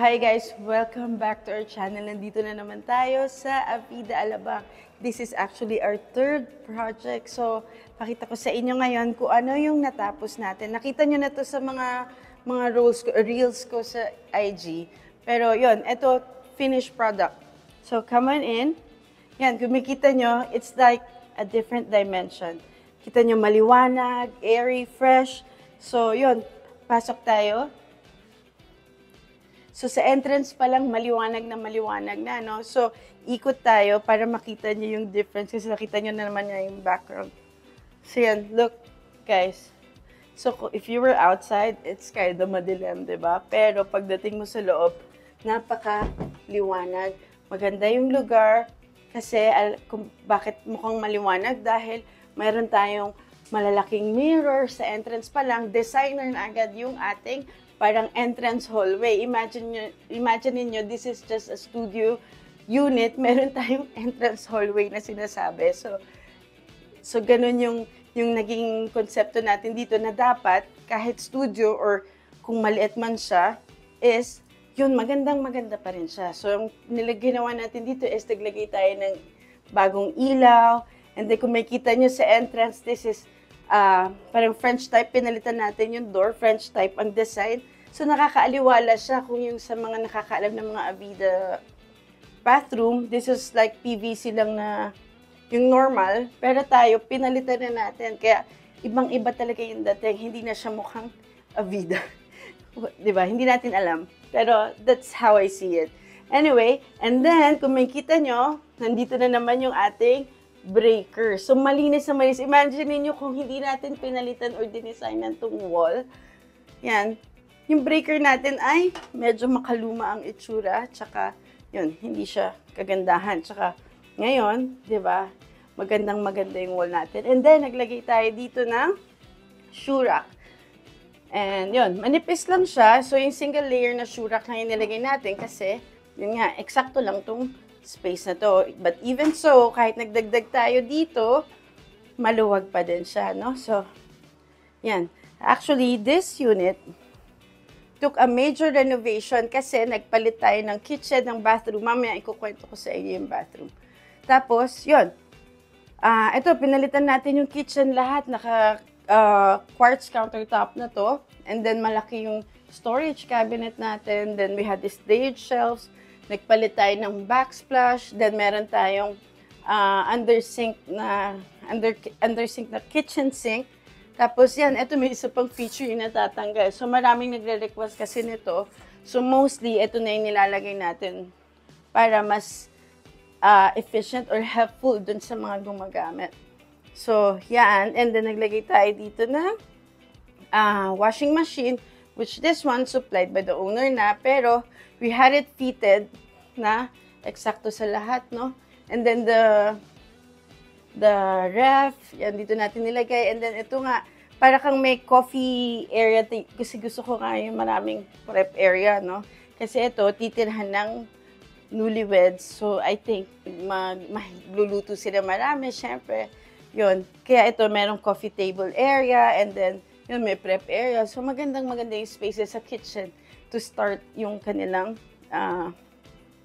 hi guys! Welcome back to our channel. Nandito na naman tayo sa Avida Alabang. This is actually our third project. So, pakita ko sa inyo ngayon kung ano yung natapos natin. Nakita nyo na to sa mga reels ko sa IG. Pero yun, ito, finished product. So, come on in. Yan, kung makita nyo, it's like a different dimension. Kita nyo maliwanag, airy, fresh. So, yun, pasok tayo. So, sa entrance pa lang, maliwanag na, no? So, ikot tayo para makita niyo yung difference. Kasi nakita niyo na naman yung background. So, yan. Look, guys. So, if you were outside, it's kind of madilim, diba? Pero, pagdating mo sa loob, napaka-liwanag. Maganda yung lugar. Kasi, kung bakit mukhang maliwanag? Dahil, mayroon tayong malalaking mirror sa entrance pa lang. Designer na agad yung ating parang entrance hallway. Imagine niyo, this is just a studio unit. Meron tayong entrance hallway na sinasabi. So ganun yung naging konsepto natin dito na dapat kahit studio or kung maliit man siya, is yun, maganda pa rin siya. So yung ginawa natin dito is naglagay tayo ng bagong ilaw. And then kung makita niyo sa entrance, this is parang French type, pinalitan natin yung door, French type ang design. So, nakakaaliwala siya kung yung sa mga nakakaalam ng mga Avida bathroom, this is like PVC lang na yung normal, pero tayo, pinalitan na natin. Kaya, ibang-iba talaga yung dating, hindi na siya mukhang Avida. Diba? Hindi natin alam. Pero, that's how I see it. Anyway, and then, kung makita nyo, nandito na naman yung ating breaker. So, malinis na malinis. Imagine niyo kung hindi natin pinalitan or dinesignan tong wall. Yan. Yung breaker natin ay medyo makaluma ang itsura. Tsaka, yun, hindi siya kagandahan. Tsaka, ngayon, di ba, maganda yung wall natin. And then, naglagay tayo dito ng shoe rack. And yun, manipis lang siya. So, yung single layer na shoe rack na yung nilagay natin kasi, yun nga, eksakto lang tong space na to. But even so, kahit nagdagdag tayo dito, maluwag pa din siya, no? So, yan. Actually, this unit took a major renovation kasi nagpalit tayo ng kitchen, ng bathroom. Mamaya, ikukwento ko sa inyo yung bathroom. Tapos, yun. Ito, pinalitan natin yung kitchen lahat. Quartz countertop na to. And then, malaki yung storage cabinet natin. Then, we had the stage shelves. Nagpalit tayo ng backsplash, then meron tayong under sink na kitchen sink. Tapos yan, ito may isa pang feature yung natatanggal. So maraming nagre-request kasi nito. So mostly, ito na yung nilalagay natin para mas efficient or helpful dun sa mga gumagamit. So yan, and then naglagay tayo dito na washing machine, which this one supplied by the owner na, pero we had it fitted na eksakto sa lahat, no? And then the ref, yan dito natin nilagay. And then ito nga, para kang may coffee area, kasi gusto ko nga yung maraming prep area, no? Kasi ito, titirhan ng newlyweds. So I think magluluto sila marami, syempre. Yun. Kaya ito, merong coffee table area, and then yun, may prep area. So maganda yung spaces sa kitchen to start yung kanilang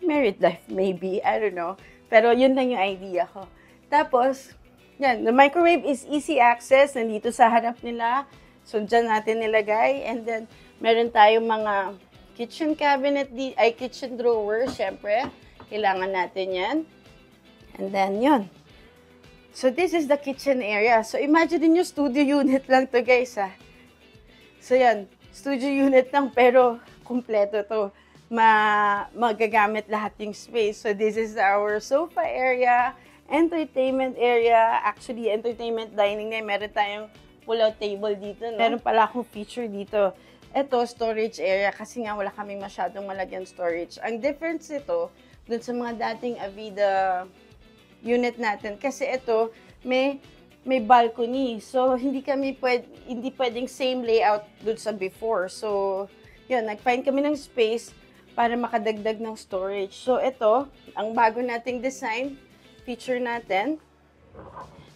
married life, maybe. I don't know. Pero yun lang yung idea ko. Tapos, yan, the microwave is easy access. Nandito sa harap nila. So, dyan natin nilagay. And then, meron tayong mga kitchen cabinet, kitchen drawer, syempre. Kailangan natin yan. And then, yun. So, this is the kitchen area. So, imagine niyo studio unit lang to, guys, ha. So, yan. Studio unit lang, pero kumpleto to. Magagamit lahat yung space. So, this is our sofa area, entertainment area. Actually, entertainment dining na. Meron tayong pull-out table dito. No? Meron pala akong feature dito. Ito, storage area. Kasi nga, wala kaming masyadong malagyan storage. Ang difference ito, dun sa mga dating Avida unit natin. Kasi ito, may balcony. So, hindi pwedeng same layout dun sa before. So, yun, nag-find kami ng space para makadagdag ng storage. So, ito, ang bago nating design, feature natin,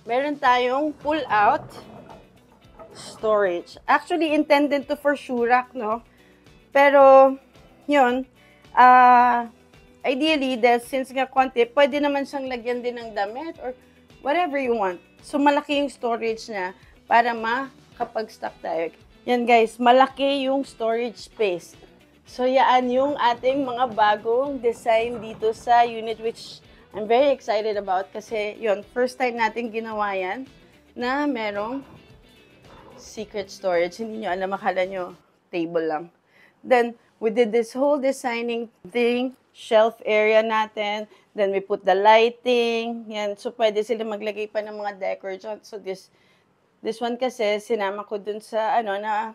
meron tayong pull-out storage. Actually, intended to for shoe rack, no? Pero, yun, Ideally, since nga konti, pwede naman siyang lagyan din ng damit or whatever you want. So, malaki yung storage niya para makapag-stock tayo. Yan guys, malaki yung storage space. So, yan yung ating mga bagong design dito sa unit, which I'm very excited about kasi yun, first time natin ginawa yan na merong secret storage. Hindi nyo alam, akala nyo table lang. Then, we did this whole designing thing, shelf area natin. Then, we put the lighting. Yan. So, pwede sila maglagay pa ng mga decor dyan. So, this one kasi, sinama ko dun sa, na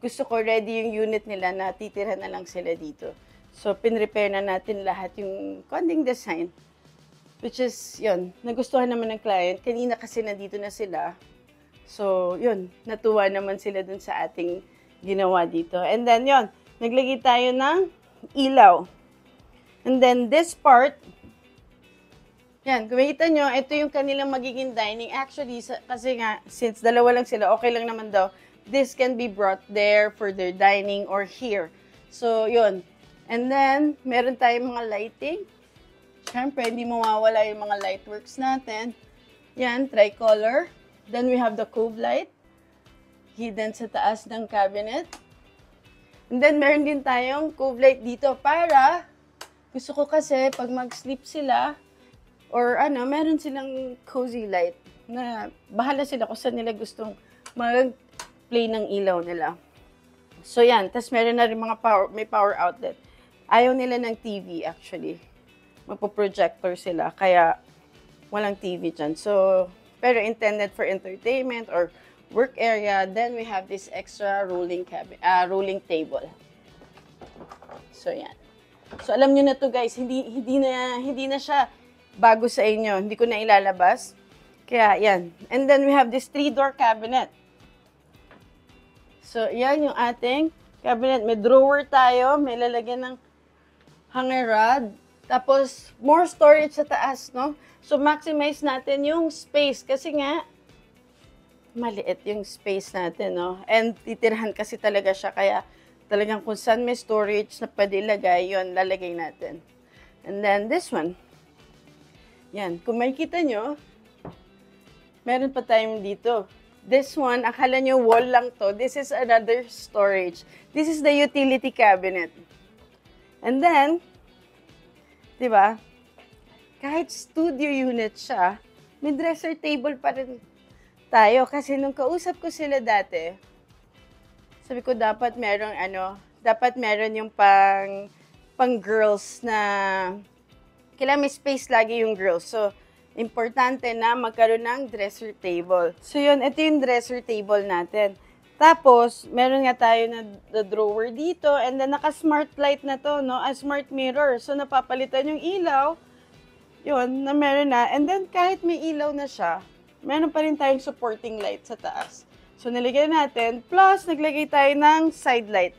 gusto ko ready yung unit nila na titira na lang sila dito. So, pinrepair na natin lahat yung konting design. Which is, yun, nagustuhan naman ng client. Kanina kasi nandito na sila. So, yun, natuwa naman sila dun sa ating ginawa dito. And then, yun, naglagay tayo ng ilaw. And then, this part, yan, kung makita nyo, ito yung kanilang magiging dining. Actually, kasi nga, since dalawa lang sila, okay lang naman daw. This can be brought there for their dining or here. So, yun. And then, meron tayong mga lighting. Siyempre, hindi mawawala yung mga lightworks natin. Yan, tricolor. Then, we have the cove light. Hidden sa taas ng cabinet. And then, meron din tayong cove light dito para, gusto ko kasi, pag mag-sleep sila, or meron silang cozy light na bahala sila kung saan nila gustong mag-play ng ilaw nila. So, yan. Tapos, meron na rin may power outlet. Ayaw nila ng TV, actually. Magpo-projector sila, kaya walang TV dyan. So, pero intended for entertainment or work area. Then, we have this extra rolling table. So, yan. So, alam nyo na to guys, hindi na siya bago sa inyo. Hindi ko na ilalabas. Kaya, yan. And then, we have this 3-door cabinet. So, yan yung ating cabinet. May drawer tayo. May lalagyan ng hanger rod. Tapos, more storage sa taas, no? So, maximize natin yung space. Kasi nga, maliit yung space natin, no? And titirhan kasi talaga siya. Kaya, talagang kung saan may storage na pwede ilagay, yun, lalagay natin. And then, this one. Yan. Kung makikita nyo, meron pa tayong dito. This one, akala nyo wall lang to. This is another storage. This is the utility cabinet. And then, diba? Kahit studio unit siya, may dresser table pa rin tayo. Kasi nung kausap ko sila dati, sabi ko dapat meron dapat meron yung pang girls na kailangan may space lagi yung girls. So, importante na magkaroon ng dresser table. So, yun, ito yung dresser table natin. Tapos, meron nga tayo na the drawer dito, and then naka-smart light na to, no? A smart mirror. So, napapalitan yung ilaw, yun, na meron na. And then, kahit may ilaw na siya, meron pa rin tayong supporting light sa taas. So, nilagyan natin, plus, naglagay tayo ng side light.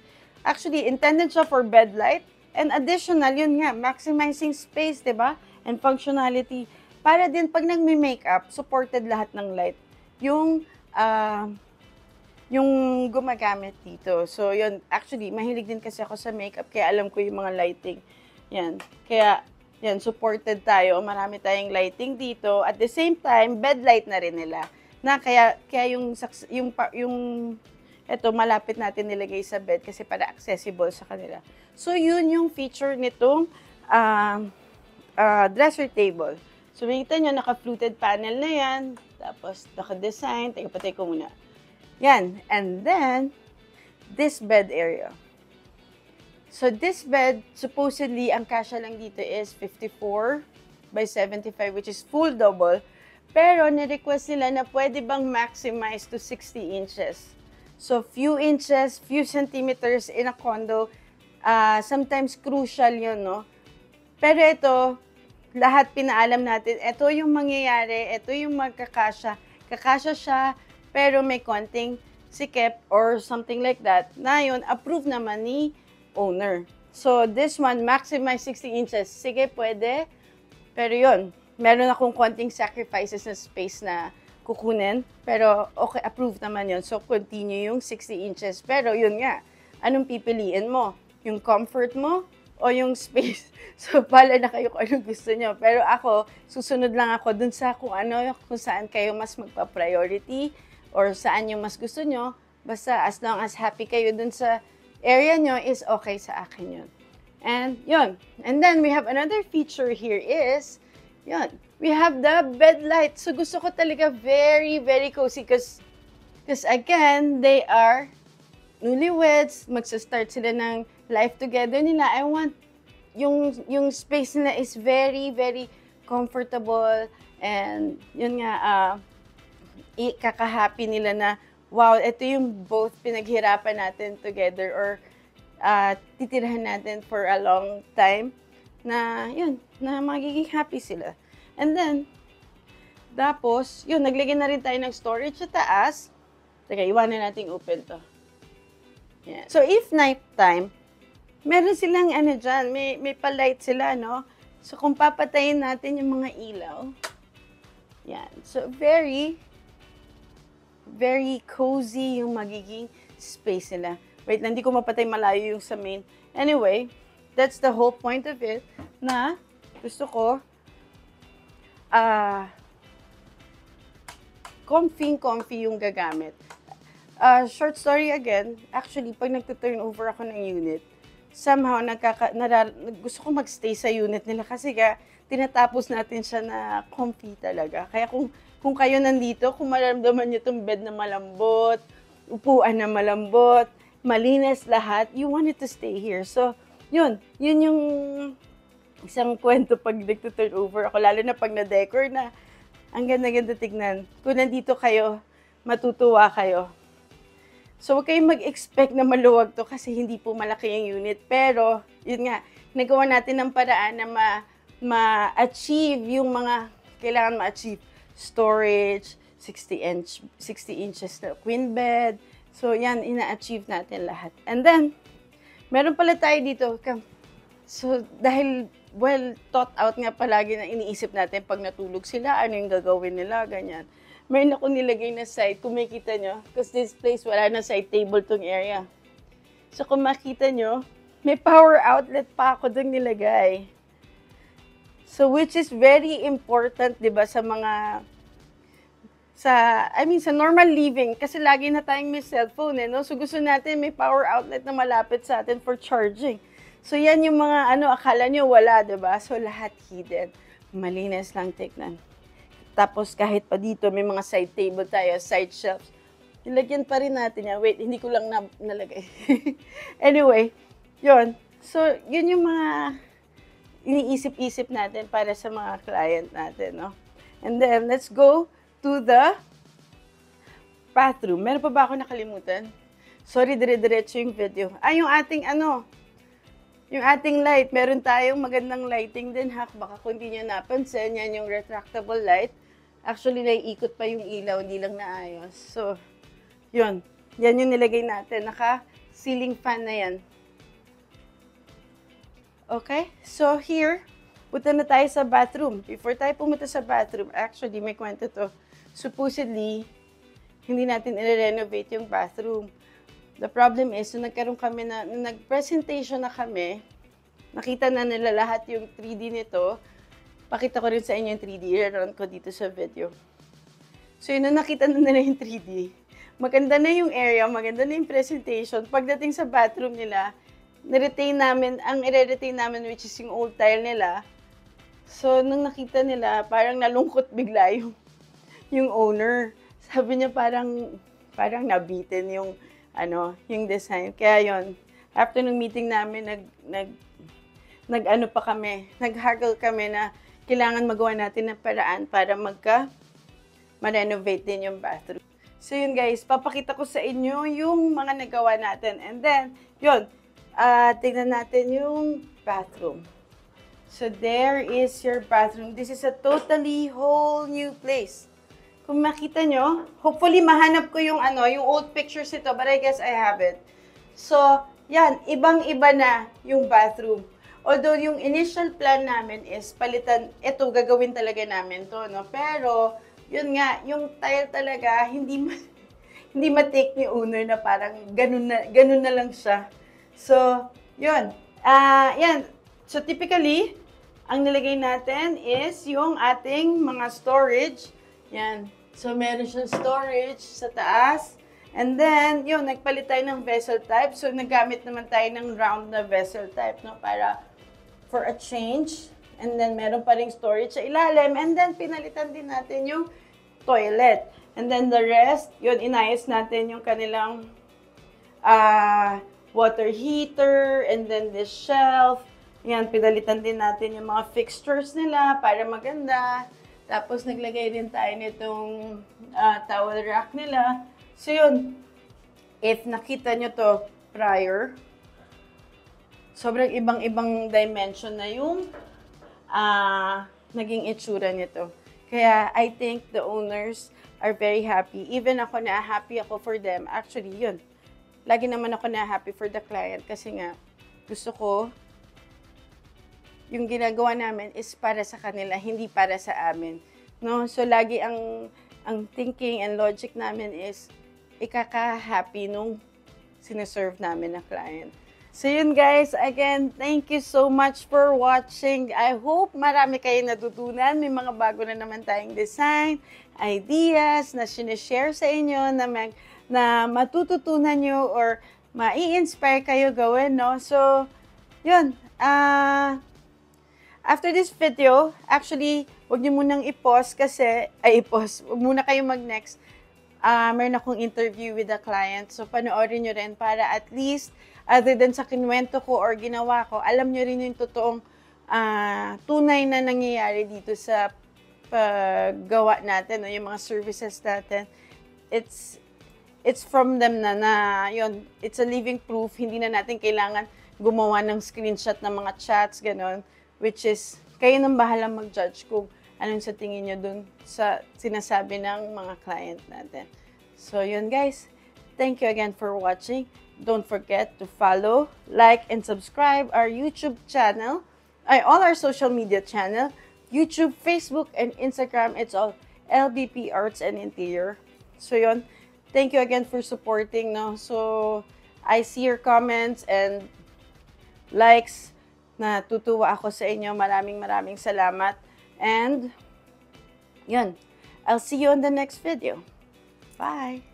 Actually, intended siya for bed light, and additional, yun nga, maximizing space, diba? And functionality. Para din, pag nagme-makeup, supported lahat ng light. Yung gumagamit dito. So, yun. Actually, mahilig din kasi ako sa makeup, kaya alam ko yung mga lighting. Yan. Kaya, yan, supported tayo. Marami tayong lighting dito. At the same time, bed light na rin nila. Na kaya ito, malapit natin nilagay sa bed kasi para accessible sa kanila. So, yun yung feature nitong dresser table. So, makikita nyo, naka-fluted panel na yan. Tapos, naka-design. Patay ko muna. Yan. And then, this bed area. So, this bed, supposedly, ang kasya lang dito is 54 by 75, which is full double. Pero, ni-request nila na pwede bang maximize to 60 inches. So, few inches, few centimeters in a condo, sometimes crucial yun, no? Pero ito, lahat pinaalam natin, ito yung mangyayari, ito yung magkakasya. Kakasya siya, pero may konting sikip or something like that. Na yun, approve naman ni owner. So, this one, maximize 60 inches. Sige, pwede. Pero yun, meron akong konting sacrifices na space na kukunin. Pero, okay, approve naman yun. So, continue yung 60 inches. Pero, yun nga, anong pipiliin mo? Yung comfort mo o yung space. So, pala na kayo kung anong gusto nyo. Pero ako, susunod lang ako dun sa kung saan kayo mas magpa-priority or saan yung mas gusto nyo. Basta as long as happy kayo dun sa area nyo is okay sa akin yun. And yun. And then we have another feature here is, yun, we have the bed light. So gusto ko talaga very, very cozy because again, they are newlyweds, magsa-start sila ng life together nila. I want yung space nila is very, very comfortable and yun nga, kaka-happy nila na, wow, ito yung both pinaghirapan natin together or titirahan natin for a long time na yun, na magiging happy sila. And then, tapos, yun, naglagay na rin tayo ng storage sa taas. Teka, iwanan natin open to. Yeah. So, if night time, meron silang dyan, may pa-light sila, no? So, kung papatayin natin yung mga ilaw, yan. So, very, very cozy yung magiging space nila. Wait, hindi ko mapatay malayo yung sa main. Anyway, that's the whole point of it na gusto ko comfy yung gagamit. Short story again, actually, pag nagtuturnover ako ng unit, somehow gusto ko magstay sa unit nila kasi tinatapos natin siya na comfy talaga. Kaya kung kayo nandito, kung maramdaman niyo itong bed na malambot, upuan na malambot, malinis lahat, you wanted to stay here. So, yun yung isang kwento pag nagtuturnover ako, lalo na pag na-decor na ang ganda-ganda tignan. Kung nandito kayo, matutuwa kayo. So, huwag kayong mag-expect na maluwag to kasi hindi po malaki yung unit. Pero, yun nga, nagawa natin ng paraan na ma-achieve yung mga kailangan ma-achieve. Storage, 60 inches na queen bed. So, yan, ina-achieve natin lahat. And then, meron pala tayo dito. So, dahil well thought out nga palagi na iniisip natin pag natulog sila, ano yung gagawin nila, ganyan. Meron ako nilagay na side, kung makita nyo, because this place, wala na side table tong area. So, kung makita nyo, may power outlet pa ako dong nilagay. So, which is very important, di ba, sa normal living, kasi lagi na tayong may cellphone, no? So, gusto natin may power outlet na malapit sa atin for charging. So, yan yung mga, akala nyo wala, diba? So, lahat hidden. Malinis lang tignan. Tapos, kahit pa dito, may mga side table tayo, side shelves. Nilagyan pa rin natin yan. Wait, hindi ko lang nalagay. Anyway, yun. So, yun yung mga iniisip-isip natin para sa mga client natin, no? And then, let's go to the bathroom. Meron pa ba ako nakalimutan? Sorry, dire-diretso yung video. Yung ating yung ating light. Meron tayong magandang lighting din, ha? Baka kung hindi nyo napansin, yan yung retractable light. Actually, naiikot pa yung ilaw, hindi lang naayos. So, yun. Yan yung nilagay natin. Naka-ceiling fan na yan. Okay? So, here, punta na tayo sa bathroom. Before tayo pumunta sa bathroom, actually, may kwento to. Supposedly, hindi natin i-renovate yung bathroom. The problem is, nung nagkaroon kami nung nag-presentation na kami, nakita na nila lahat yung 3D nito. Pakita ko rin sa inyo yung 3D. I-run ko dito sa video. So, yun, nung nakita na nila yung 3D, maganda na yung area, maganda na yung presentation. Pagdating sa bathroom nila, ang i-retain namin, which is yung old tile nila. So, nung nakita nila, parang nalungkot bigla yung owner. Sabi niya parang nabitin yung design. Kaya yon, after ng meeting namin, nag-haggle kami na kailangan magawa natin ng paraan para ma-renovate din yung bathroom. So yun guys, papakita ko sa inyo yung mga nagawa natin. And then, yun, tignan natin yung bathroom. So there is your bathroom. This is a totally whole new place. Kung makita nyo, hopefully mahanap ko yung old pictures nito, but I guess I have it. So, yan, ibang-iba na yung bathroom. Although yung initial plan namin is palitan, ito gagawin talaga namin to, no? Pero, yun nga, yung tile talaga, hindi ma-take ni owner na parang ganun na lang siya. So, Yun. Yan. So, typically, ang nilagay natin is yung ating mga storage. Yan. So, meron siyang storage sa taas. And then, yun, nagpalit tayo ng vessel type. So, nagamit naman tayo ng round na vessel type, no? Para for a change. And then, meron pa ring storage sa ilalim. And then, pinalitan din natin yung toilet. And then, the rest, yun, inayos natin yung kanilang water heater, and then this shelf. Yan, pinalitan din natin yung mga fixtures nila para maganda. Tapos naglagay din tayo nitong towel rack nila. So yun, if nakita nyo to prior, sobrang ibang-ibang dimension na yung naging itsura nito. Kaya I think the owners are very happy. Even ako na happy ako for them. Actually, yun. Lagi naman ako na happy for the client kasi nga gusto ko yung ginagawa namin is para sa kanila, hindi para sa amin. No? So lagi ang thinking and logic namin is ikaka-happy nung sineserve namin na client. So yun guys, again, thank you so much for watching. I hope marami kayo natutunan. May mga bago na naman tayong design, ideas na sinishare sa inyo na matututunan nyo or mai-inspire kayo gawin, no? So, yun. After this video, actually, huwag nyo munang i-pause kasi, huwag muna kayo mag-next. Meron akong interview with the client. So, panoorin nyo rin para at least, other than sa kinwento ko or ginawa ko, alam nyo rin yung totoong tunay na nangyayari dito sa paggawa natin, no? Yung mga services natin. It's from them na yun, it's a living proof. Hindi na natin kailangan gumawa ng screenshot ng mga chats, gano'n. Which is, kayo nang bahala mag-judge kung anong sa tingin nyo dun sa sinasabi ng mga client natin. So, yun guys. Thank you again for watching. Don't forget to follow, like, and subscribe our YouTube channel, all our social media channel, YouTube, Facebook, and Instagram. It's all LBP Arts and Interior. So, yun. Thank you again for supporting, no? So, I see your comments and likes. Natutuwa ako sa inyo. Maraming salamat. And, yun. I'll see you on the next video. Bye!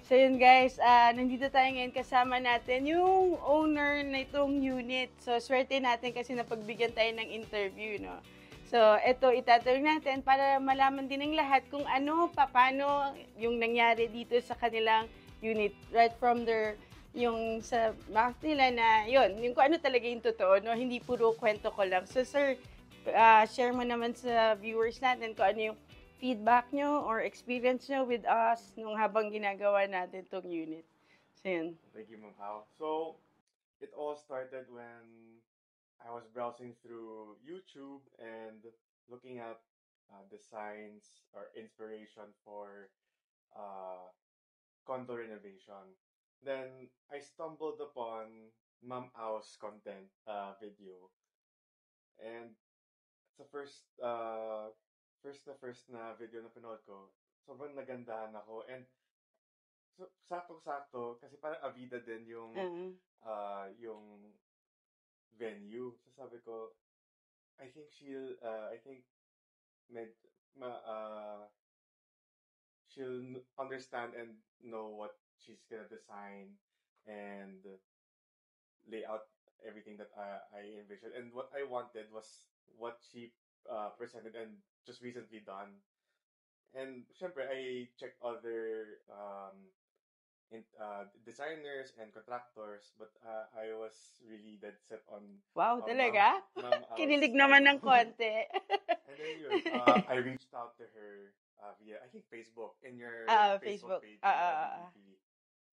So yun guys, nandito tayo ngayon kasama natin yung owner na itong unit. So swerte natin kasi napagbigyan tayo ng interview, no? So ito itatanong natin para malaman din ng lahat kung ano, paano yung nangyari dito sa kanilang unit. Right from their, yung sa mouth nila na, yun, yung kung ano talaga yung totoo, no? Hindi puro kwento ko lang. So sir, share mo naman sa viewers natin kung ano yung feedback nyo or experience nyo with us nung habang ginagawa natin tong unit. So, yun. Thank you, Ma'am Hao. So, it all started when I was browsing through YouTube and looking at designs or inspiration for uh, condo renovation. Then I stumbled upon Ma'am Hao's content video, and it's the first na video na pinod ko. Sobrang nagandahan ako, and so, sakto-sakto kasi parang Avida din yung venue. So sabi ko, I think med, ma, she'll understand and know what she's gonna design and lay out everything that I envisioned. And what I wanted was what she presented and just recently done. And syempre, I checked other designers and contractors, but I was really dead set on Wow, Ma'am talaga? Ma'am Ao's Kinilig naman ng konti. and then yun, I reached out to her via I think Facebook in your Facebook Facebook. page, yung LBBP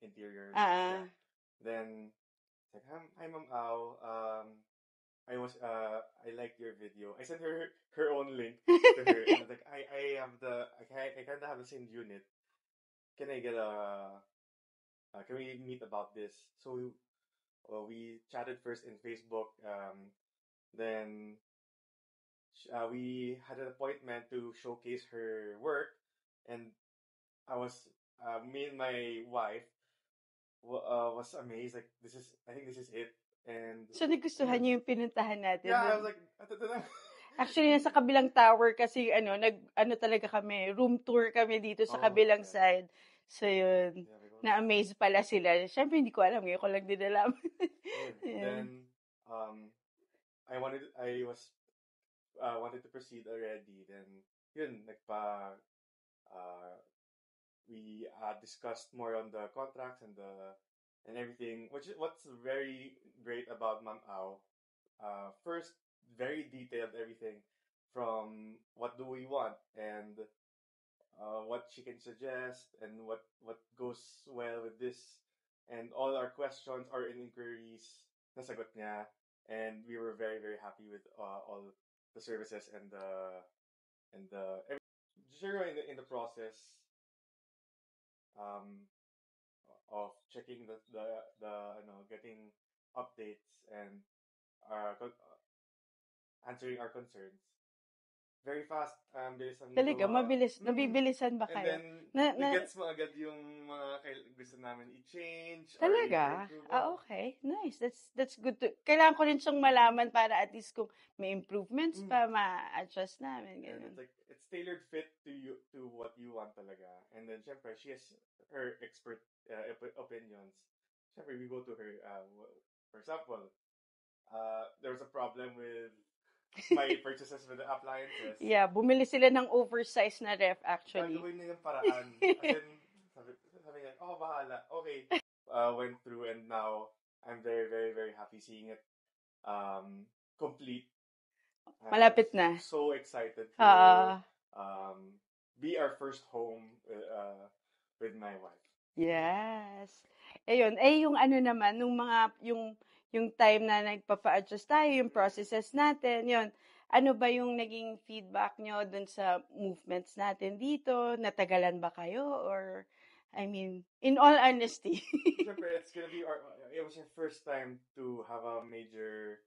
Interiors. Yeah. Then said, hi Ma'am Ao. I liked your video. I sent her own link to her, and I was like, I kind of have the same unit. Can I get can we meet about this? So we chatted first in Facebook. Then we had an appointment to showcase her work, and I was me and my wife was amazed. Like I think this is it. And So, nagustuhan yun. niyo yung pinuntahan natin Yeah, I dun? was like, ito na. Actually, nasa kabilang tower kasi ano talaga kami, room tour kami dito sa Oh, kabilang yeah. side. So, yun. Yeah, because Na-amaze pala sila. Siyempre, hindi ko alam. Ngayon ko lang din alam. yun. Ayan. Then I wanted to proceed already. Then yun, we discussed more on the contracts and everything, what's very great about Ma'am Au. First, very detailed everything from what do we want and what she can suggest and what goes well with this, and all our questions or inquiries nasagot niya, and we were very very happy with all the services and the during in the process um, of checking getting updates and answering our concerns. Very fast, bilis ang Talaga, nagawa. mabilis. Nabibilisan ba And kayo? then, nagets mo agad yung mga gusto namin i-change or Talaga? i-improve. Okay. Nice. That's good to... Kailangan ko rin siyang malaman para at least kung may improvements pa, ma-adjust namin. And Ganun. it's tailored fit to you, to what you want talaga. And then, syempre, she has her expert opinions. Syempre, we go to her. For example, there was a problem with my purchases with the appliances. Yeah, bumili sila ng oversized na ref actually. Gagawin na yung paraan. As in, sabi niya, bahala. Okay. Went through, and now I'm very, very, very happy seeing it complete. Malapit na. So excited to be our first home with my wife. Yes. Ayun, yung ano naman, yung time na nagpapa-adjust tayo, yung processes natin, yun. Ano ba yung naging feedback nyo dun sa movements natin dito? Natagalan ba kayo? Or, I mean, in all honesty. Siyempre, it was your first time to have a major,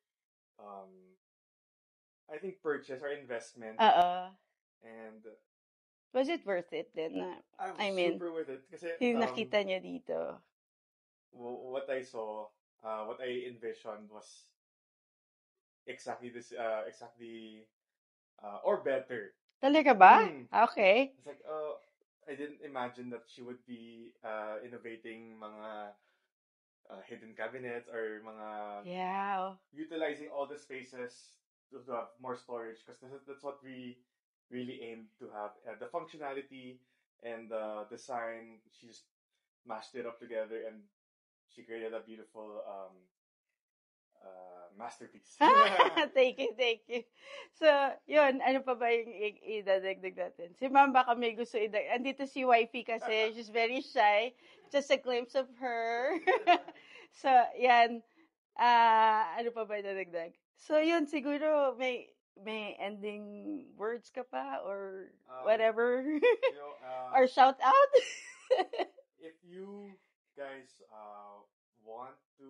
I think, purchase or investment. And was it worth it then? I mean, super worth it. Kasi, yung nakita niya dito. What I saw, what I envisioned was exactly this, or better. Talaga ba? Okay. It's like, I didn't imagine that she would be innovating mga hidden cabinets or mga utilizing all the spaces to have more storage, because that's what we really aim to have. The functionality and the design, she just mashed it up together and she created a beautiful masterpiece. Thank you. So, yun, ano pa ba yung idadagdag natin? Si Ma'am baka may gusto idagdag. Andito si Wifey kasi, she's very shy. Just a glimpse of her. So, yan. Ano pa ba idadagdag? So, yun, siguro may ending words ka pa or whatever? Or shout out? If you guys want to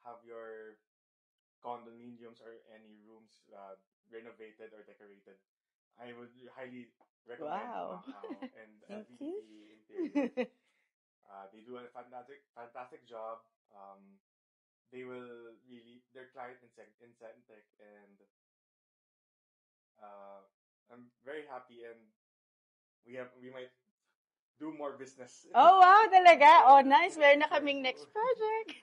have your condominiums or any rooms renovated or decorated, I would highly recommend Ma'am Au and LVDP Interior. They do a fantastic job. They will really, their client in Centec, and I'm very happy, and we might do more business. Oh, wow, talaga? Oh, nice. Meron na kaming next project.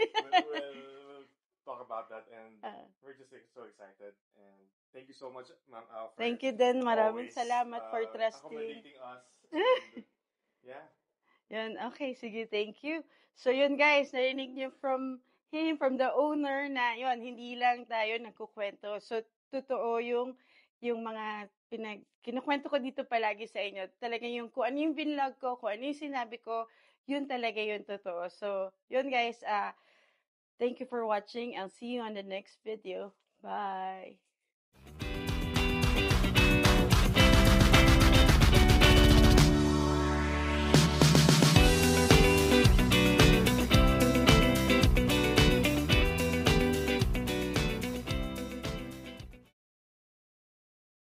We'll talk about that, and we're just so excited. And thank you so much, Ma'am Au. Thank you din. Maraming salamat for trusting. Accommodating us. And, yeah. Yun, okay, sige, thank you. So yun guys, narinig niyo from him, from the owner na yun, hindi lang tayo nagkukwento. So, totoo yung mga kinukwento ko dito palagi sa inyo. Talaga yung kung ano yung binlog ko, kung ano yung sinabi ko, yun talaga yung totoo. So, yun guys, thank you for watching. I'll see you on the next video. Bye!